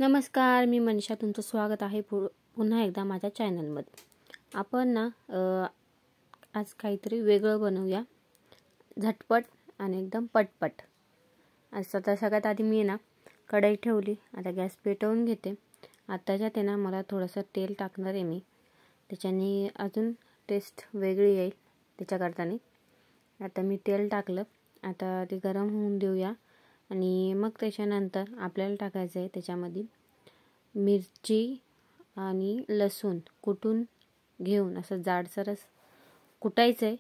नमस्कार, मी मनीषा. तुमचं स्वागत आहे पुन्हा एकदा माझ्या चॅनलमध्ये. आपण ना आज काहीतरी वेगळं बनवूया, झटपट आणि एकदम पटपट. आज तर सगळ्यात आधी मी ना कढई ठेवली. आता गॅस पेटवून घेते. आताच्यात ना मला थोडंसं तेल टाकणार आहे मी, त्याच्याने अजून टेस्ट वेगळी येईल त्याच्याकरताने. आता मी तेल टाकलं. आता ते गरम होऊन देऊया आणि मग त्याच्यानंतर आपल्याला टाकायचं आहे त्याच्यामध्ये मिरची आणि लसूण कुटून घेऊन असं जाडसरच कुटायचं आहे.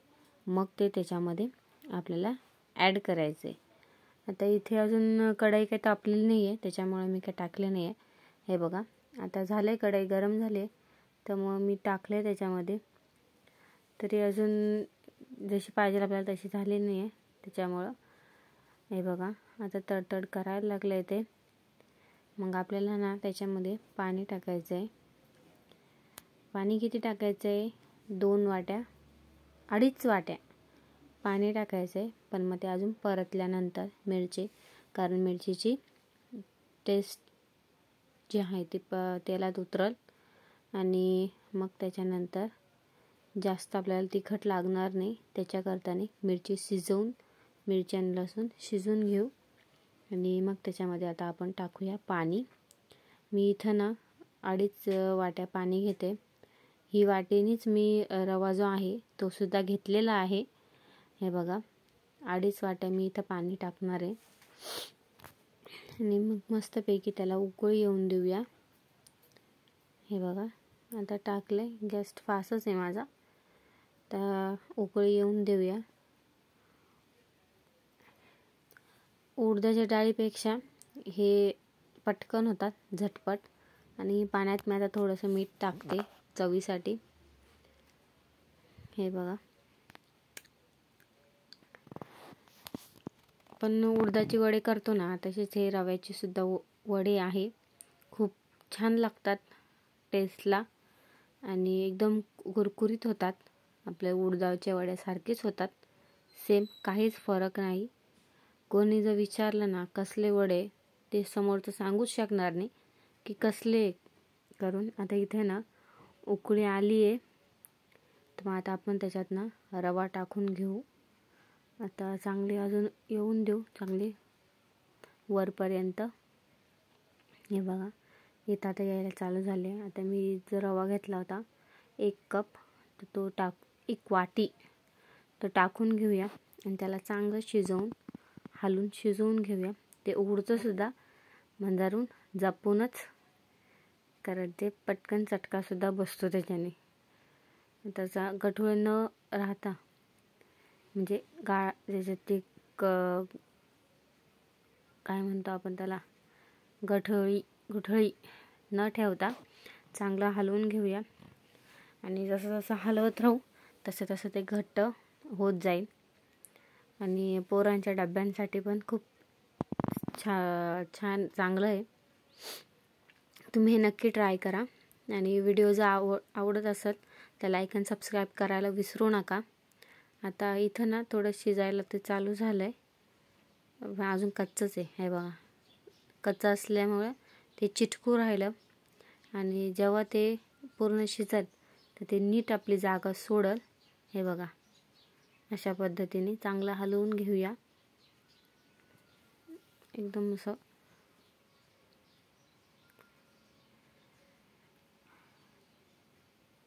मग ते त्याच्यामध्ये आपल्याला ॲड करायचं आहे. आता इथे अजून कढई काही तापलेली नाही आहे, त्याच्यामुळे मी काही टाकले नाही आहे. हे बघा, आता झालं आहे, कढई गरम झाली आहे, तर मग मी टाकले त्याच्यामध्ये. तरी अजून जशी पाहिजे आपल्याला तशी झाली नाही आहे, त्याच्यामुळं हे बघा आता तडतड करायला लागलं आहे ते. मग आपल्याला ना त्याच्यामध्ये पाणी टाकायचं आहे. पाणी किती टाकायचं आहे? 2 वाट्या, 2.5 वाट्या पाणी टाकायचं आहे. पण मग ते अजून परतल्यानंतर मिरची, कारण मिरचीची टेस्ट जी आहे ती तेलात उतरल आणि मग त्याच्यानंतर जास्त आपल्याला तिखट लागणार नाही. त्याच्याकरताने मिरची शिजवून, मिरची आणि लसूण शिजवून घेऊ आणि मग त्याच्यामध्ये आता आपण टाकूया पाणी. मी इथं ना 2.5 वाट्या पाणी घेते. ही वाटीनीच मी रवा जो आहे तो सुद्धा घेतलेला आहे. हे बघा, 2.5 वाट्या मी इथं पाणी टाकणार आहे आणि मग मस्तपैकी त्याला उकळी येऊन देऊया. हे बघा, आता टाकले. गॅस फास्टच आहे माझा. तर उकळी येऊन देऊया. उडदाच्या डाळीपेक्षा हे पटकन होतात, झटपट. आणि पाण्यात मी आता थोडंसं मीठ टाकते चवीसाठी. हे बघा, पण उडदाची वडे करतो ना तसेच हे रव्याची सुद्धा वडे आहे. खूप छान लागतात टेस्टला आणि एकदम कुरकुरीत होतात. आपल्या उडदाच्या वड्यासारखेच होतात सेम, काहीच फरक नाही. कोणी जर विचारलं ना कसले वडे, ते समोरचं सांगूच शकणार नाही की कसले करून. आता इथे ना उकळी आली आहे, तर मग आता आपण त्याच्यात ना रवा टाकून घेऊ. आता चांगली अजून येऊन देऊ, चांगली वरपर्यंत. हे बघा, इथं आता यायला चालू झाले. आता मी जो रवा घेतला होता 1 कप, तर तो 1 वाटी तो टाकून घेऊया आणि त्याला चांगलं शिजवून, हलवून शिजवून घेऊया. ते उडचं सुद्धा मंदारून जपूनच, कारण ते पटकन चटकासुद्धा बसतो त्याच्याने. त्याचा गठूळ न राहता, म्हणजे त्याच्यात ते काय म्हणतो आपण त्याला, गुठळी न ठेवता चांगलं हलवून घेऊया. आणि जसं जसं हलवत राहू तसं तसं ते घट्ट होत जाईल. आणि पोरांच्या डब्यांसाठी पण खूप छान चांगलं आहे. तुम्ही हे नक्की ट्राय करा. आणि व्हिडिओ जर आवडत असेल तर लाईक आणि सबस्क्राईब करायला विसरू नका. आता इथं ना थोडं शिजायला ते चालू झालं आहे, अजून कच्चंच आहे. हे बघा, कच्चं असल्यामुळे ते चिटकू राहिलं आणि जेव्हा ते पूर्ण शिजल तर ते नीट आपली जागा सोडल. हे बघा, अशा पद्धतीने चांगलं हलवून घेऊया. एकदम असं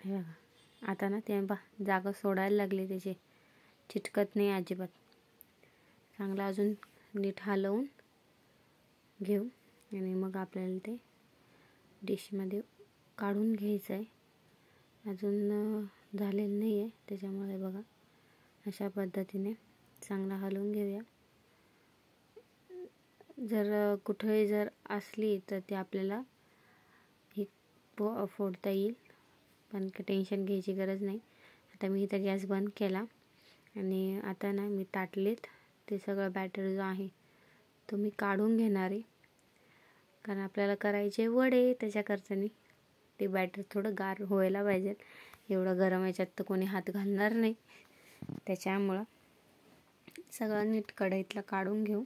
हे बघा, आता ना ते जागा सोडायला लागली, त्याची चिटकत नाही अजिबात. चांगलं अजून नीट हलवून घेऊ आणि मग आपल्याला ते डिशमध्ये काढून घ्यायचं आहे. अजून झालेलं नाही आहे, त्याच्यामुळे बघा अशा पद्धतीने चांगलं हलवून घेऊया. जर कुठे जर असली तर ते आपल्याला ही फोडता येईल, पण टेन्शन घ्यायची गरज नाही. आता मी इथं गॅस बंद केला आणि आता ना मी ताटलीत ते सगळं बॅटर जो आहे तो मी काढून घेणार आहे. कारण आपल्याला करायचे वडे, त्याच्याकरताने ते बॅटर थोडं गार व्हायला पाहिजे. एवढं गरम याच्यात तर कोणी हात घालणार नाही, त्याच्यामुळं सगळं नीट कढईतलं काढून घेऊ.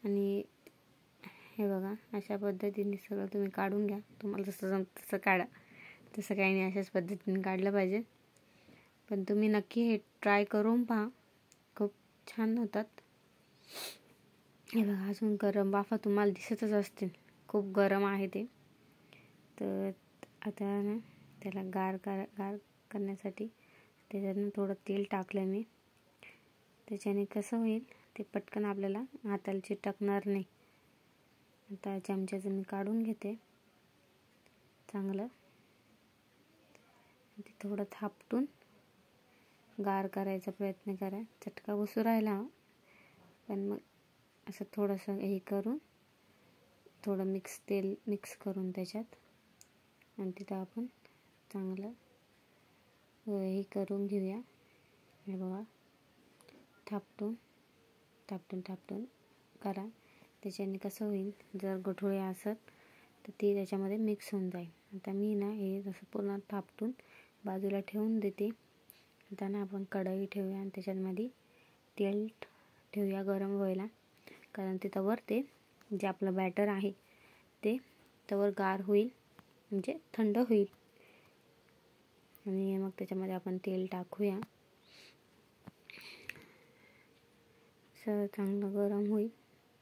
आणि हे बघा अशा पद्धतीने सगळं तुम्ही काढून घ्या. तुम्हाला जसं जमतं तसं काढा, तसं काही नाही, अशाच पद्धतीने काढलं पाहिजे. पण तुम्ही नक्की हे ट्राय करून पहा, खूप छान होतात. हे बघा अजून गरम वाफा तुम्हाला दिसतच असतील, खूप गरम आहे ते. तर आता ना त्याला गार करण्यासाठी त्याच्यातून थोडं तेल टाकलं मी. त्याच्याने कसं होईल ते पटकन आपल्याला हाताला चिटकणार नाही. आता चमच्याचं मी काढून घेते चांगलं. ते थोडं थापटून गार करायचा प्रयत्न करा. चटका बसू राहिला पण मग असं थोडंसं हे करून थोडं तेल मिक्स करून त्याच्यात, आणि तिथं आपण चांगलं हे करून घेऊया. हे बघा थापटून करा. त्याच्याने कसं होईल, जर गठोळे असत तर ती त्याच्यामध्ये मिक्स होऊन जाईल. आता मी ना हे जसं पूर्ण थापटून बाजूला ठेवून देते. आता ना आपण कढई ठेवूया आणि त्याच्यामध्ये तेल ठेवूया गरम व्हायला, कारण ते तवर ते जे आपलं बॅटर आहे ते तवर गार होईल, म्हणजे थंड होईल. आणि मग त्याच्यामध्ये आपण तेल टाकूया. सगळं चांगलं गरम होईल.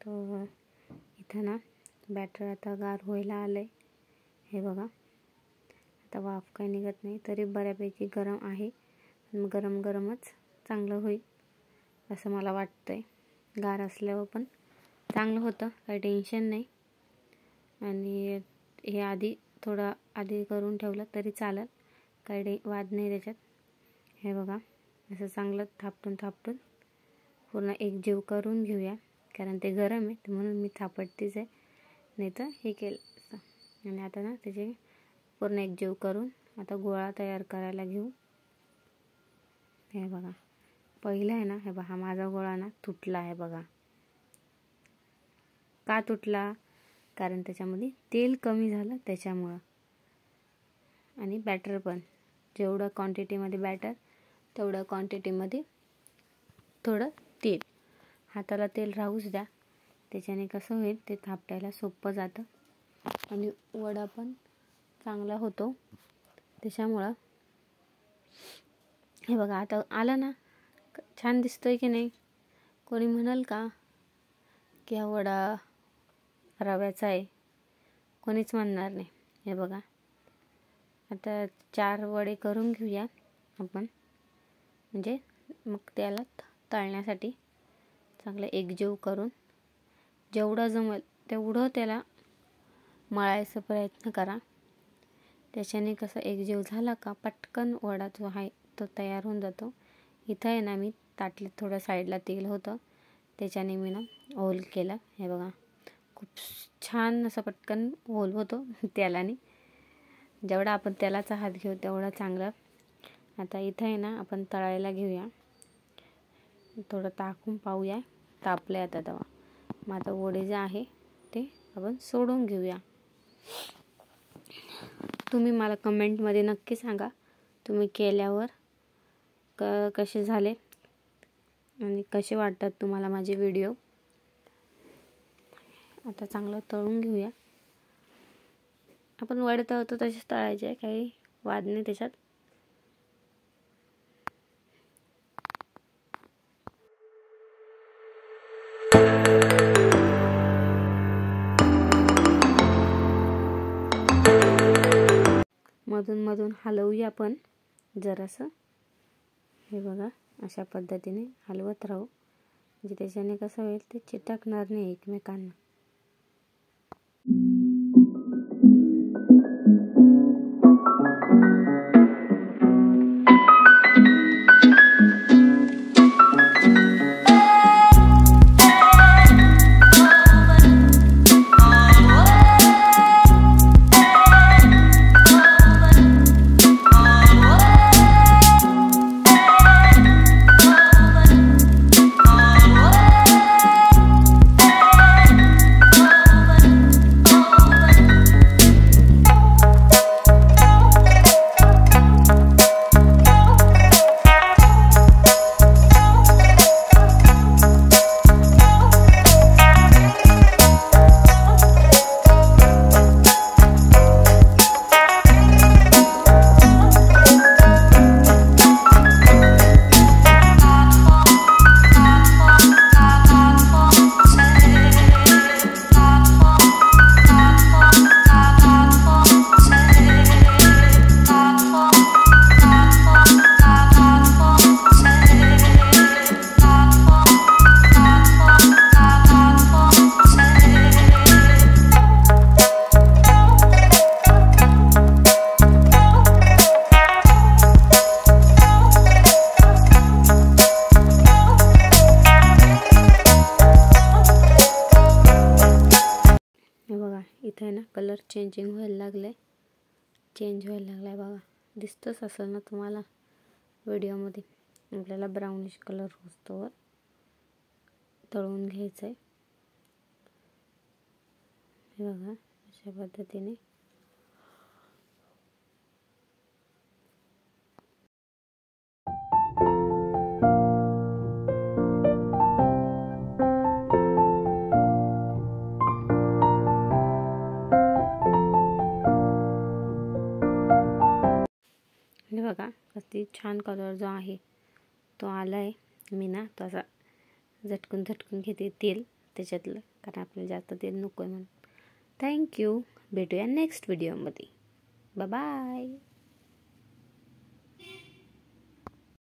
तर इथं ना बॅटर आता गार व्हायला आलं आहे. हे बघा आता वाफ काही निघत नाही, तरी बऱ्यापैकी गरम आहे. मग गरमच चांगलं होईल असं मला वाटतं आहे. गार असल्यावर पण चांगलं होतं, काही टेन्शन नाही. आणि हे थोडं आधी करून ठेवलं तरी चालेल, काही वाद नाही त्याच्यात. हे बघा असं चांगलं थापटून पूर्ण एकजीव करून घेऊया, कारण ते गरम आहे म्हणून मी थापटतेच आहे, नाही तर हे केलं. आणि आता ना त्याचे पूर्ण एकजीव करून आता गोळा तयार करायला घेऊ. हे बघा पहिलं आहे ना, हे बघा माझा गोळा ना तुटला आहे बघा. का तुटला? कारण त्याच्यामध्ये तेल कमी झालं त्याच्यामुळं. आणि बॅटर पण जेवढं क्वांटिटीमध्ये बॅटर तेवढ्या क्वांटिटीमध्ये थोडं तेल. हाताला तेल राहूच द्या, त्याच्याने कसं होईल ते थापटायला सोपं जातं आणि वडा पण चांगला होतो त्याच्यामुळं. हे बघा आता आलं ना, छान दिसतोय की नाही? कोणी म्हणाल का की हा वडा रव्याचा आहे? कोणीच म्हणणार नाही. हे बघा आता 4 वडे करून घेऊया आपण, म्हणजे मग त्याला तळण्यासाठी चांगलं एकजीव करून जेवढं जमेल तेवढं त्याला मळायचा प्रयत्न करा. त्याच्याने कसं एकजीव झाला का पटकन वडा जो आहे तो तयार होऊन जातो. इथं आहे ना मी ताटलीत थोडं साईडला तेल होतं, त्याच्याने मी ना होल केलं. हे बघा खूप छान असं पटकन होल होतो तेलाने. जेवढा आपण तेलाचा हात घेऊ तेवढं चांगलं. आता इथं आहे ना आपण तळायला घेऊया. थोडं टाकून पाहूया तापले आता तवा. मग आता वडे जे आहे ते आपण सोडून घेऊया. तुम्ही मला कमेंटमध्ये नक्की सांगा तुम्ही केल्यावर कसे झाले आणि कसे वाटतात तुम्हाला माझे व्हिडिओ. आता चांगलं तळून घेऊया. आपण वडे तळतो तसेच तळायचे, काही वाद नाही त्याच्यात. मधून हलवूया आपण जरासं. हे बघा अशा पद्धतीने हलवत राहू, म्हणजे त्याच्याने कसं होईल ते चिटकणार नाही एकमेकांना. आहे ना कलर चेंज व्हायला लागलाय बघा. दिसतंच असेल ना तुम्हाला व्हिडिओमध्ये. आपल्याला ब्राउनिश कलर होतोवर तळून घ्यायचं आहे. हे बघा अशा पद्धतीने. हे बघा किती छान कलर जो आहे तो आला आहे. मी ना तो असा झटकून घेते तेल त्याच्यातलं, कारण आपल्याला जास्त तेल नको आहे म्हणून. थँक्यू. भेटूया नेक्स्ट व्हिडिओमध्ये. Bye bye.